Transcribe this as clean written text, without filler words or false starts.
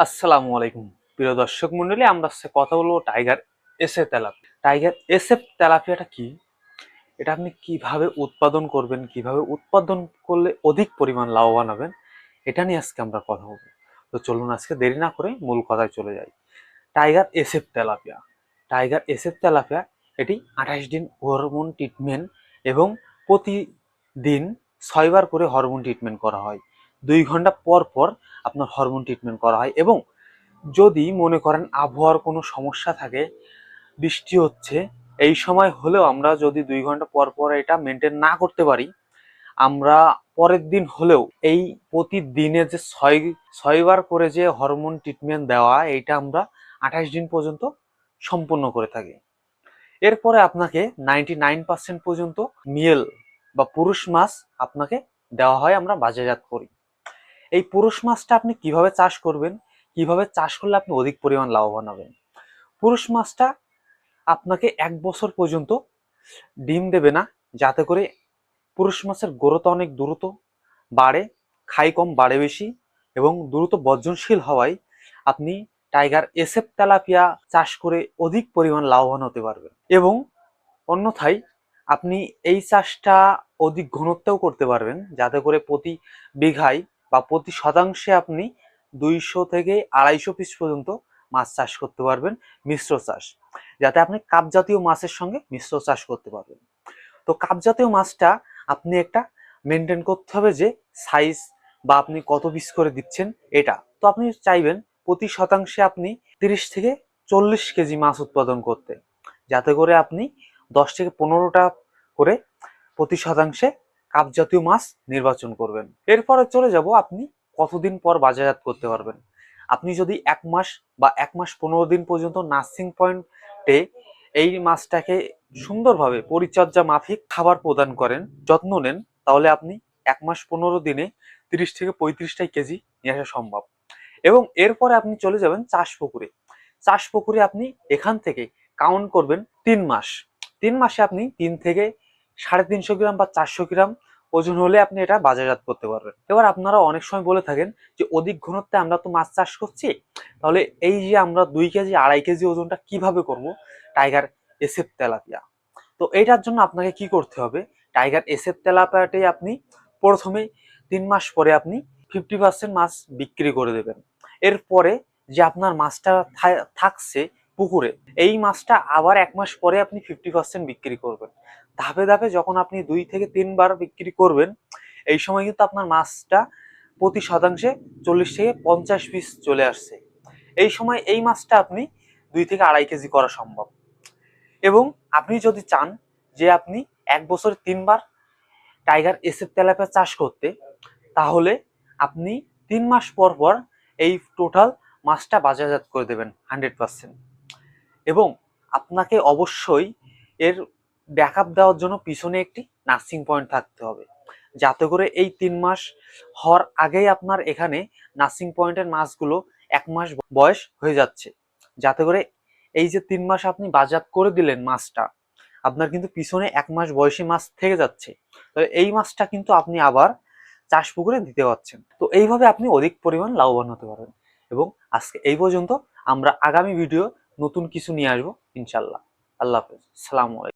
আসসালামু আলাইকুম প্রিয় দর্শক মন্ডলী, আমরা আজকে কথা বলবো tiger SF tilapia. Tiger SF তেলাপিয়াটা কি, এটা আপনি কিভাবে উৎপাদন করবেন, কিভাবে উৎপাদন করলে অধিক পরিমাণ লাভবান হবেন, এটা নিয়ে আজকে আমরা কথা বলবো। তো চলুন আজকে দেরি না করে মূল কথায় চলে যাই। Tiger SF tilapia, tiger SF tilapia এটি 28 দিন হরমোন ট্রিটমেন্ট এবং প্রতিদিন 6বার করে হরমোন ট্রিটমেন্ট করা হয়। 2 ঘন্টা পর পর আপনার হরমোন ট্রিটমেন্ট করা হয় এবং যদি মনে করেন আবহাওয়ার কোনো সমস্যা থাকে, বৃষ্টি হচ্ছে, এই সময় হলেও আমরা যদি 2 ঘন্টা পর পর এটা মেনটেন না করতে পারি, আমরা পরের দিন হলেও এই প্রতিদিনে যে ছয়বার করে যে হরমোন ট্রিটমেন্ট দেওয়া, এইটা আমরা 28 দিন পর্যন্ত সম্পূর্ণ করে থাকি। এরপরে আপনাকে 99% পর্যন্ত মেল বা পুরুষ মাছ আপনাকে দেওয়া হয়, আমরা বাজারজাত করি। এই পুরুষ মাছটা আপনি কিভাবে চাষ করবেন, কিভাবে চাষ করলে আপনি অধিক পরিমাণ লাভবান হবেন। পুরুষ মাছটা আপনাকে 1 বছর পর্যন্ত ডিম দেবে না, যাতে করে পুরুষ মাছের গ্রোথ অনেক দ্রুত বাড়ে, খাই কম বাড়ে বেশি এবং দ্রুত বর্জনশীল হওয়ায় আপনি টাইগার এসএফ তেলাপিয়া চাষ করে অধিক পরিমাণ লাভবান হতে পারবেন। এবং অন্যথায় আপনি এই চাষটা অধিক ঘনত্বেও করতে পারবেন, যাতে করে প্রতি বিঘায় বা প্রতি শতাংশে আপনি 200 থেকে 250 পিস পর্যন্ত মাছ চাষ করতে পারবেন, মিশ্র চাষ, যাতে আপনি কাপ জাতীয় মাছের সঙ্গে মিশ্র চাষ করতে পারবেন। তো কাপ জাতীয় মাছটা আপনি একটা মেনটেন করতে হবে, যে সাইজ বা আপনি কত পিস করে দিচ্ছেন এটা। তো আপনি চাইবেন প্রতি শতাংশে আপনি 30 থেকে 40 কেজি মাছ উৎপাদন করতে, যাতে করে আপনি 10 থেকে 15টা করে প্রতি শতাংশে কাপ জাতীয় মাছ নির্বাচন করবেন। এরপরে চলে যাব আপনি কতদিন পর বাজারজাত করতে পারবেন। আপনি যদি 1 মাস বা 1 মাস 15 দিন পর্যন্ত নার্সিং পয়েন্টে এই মাছটাকে সুন্দরভাবে পরিচর্যা মাফিক খাবার প্রদান করেন, যত্ন নেন, তাহলে আপনি 1 মাস 15 দিনে 30 থেকে 35টা কেজি নিয়ে আসা সম্ভব। এবং এরপরে আপনি চলে যাবেন চাষ পুকুরে। চাষ পুকুরে আপনি এখান থেকে কাউন্ট করবেন 3 মাস। 3 মাসে আপনি 3 থেকে 350 গ্রাম বা 400 গ্রাম ওজন হলে আপনি এটা বাজারজাত করতে পারবেন। এবার আপনারা অনেক সময় বলে থাকেন যে অধিক ঘনত্বে আমরা তো মাছ চাষ করছি, তাহলে এই যে আমরা 2 কেজি 2.5 কেজি ওজনটা কিভাবে করব টাইগার এসএফ তেলাপিয়া। তো এইটার জন্য আপনাকে কি করতে হবে, টাইগার এসএফ তেলাপিয়াটাই আপনি প্রথমে 3 মাস পরে আপনি 50% মাছ বিক্রি করে দেবেন। এরপরে যে আপনার মাছটা থাকছে পুকুরে, এই মাছটা আবার 1 মাস পরে আপনি 50% বিক্রি করবেন। ধাপে ধাপে যখন আপনি 2 থেকে 3 বার বিক্রি করবেন, এই সময় কিন্তু আপনার মাছটা প্রতি শতাংশে 40 থেকে 50 পিস চলে আসছে। এই সময় এই মাছটা আপনি 2 থেকে 2.5 কেজি করা সম্ভব। এবং আপনি যদি চান যে আপনি 1 বছরে 3 বার টাইগার এসএফ তেলাপিয়া চাষ করতে, তাহলে আপনি 3 মাস পর পর এই টোটাল মাছটা বাজারজাত করে দেবেন 100%। এবং আপনাকে অবশ্যই এর ব্যাকআপ দেওয়ার জন্য পিছনে একটি নার্সিং পয়েন্ট থাকতে হবে, যাতে করে এই 3 মাস হওয়ার আগেই আপনার এখানে নার্সিং পয়েন্টের মাছগুলো 1 মাস বয়স হয়ে যাচ্ছে, যাতে করে এই যে 3 মাস আপনি বাজারজাত করে দিলেন মাছটা, আপনার কিন্তু পিছনে 1 মাস বয়সী মাছ থেকে যাচ্ছে। তো এই মাছটা কিন্তু আপনি আবার চাষ পুকুরে দিতে পারছেন। তো এইভাবে আপনি অধিক পরিমাণ লাভবান হতে পারেন। এবং আজকে এই পর্যন্ত। আমরা আগামী ভিডিও নতুন কিছু নিয়ে আসবো ইনশাল্লাহ। আল্লাহ হাফেজ, সালামু আলাইকুম।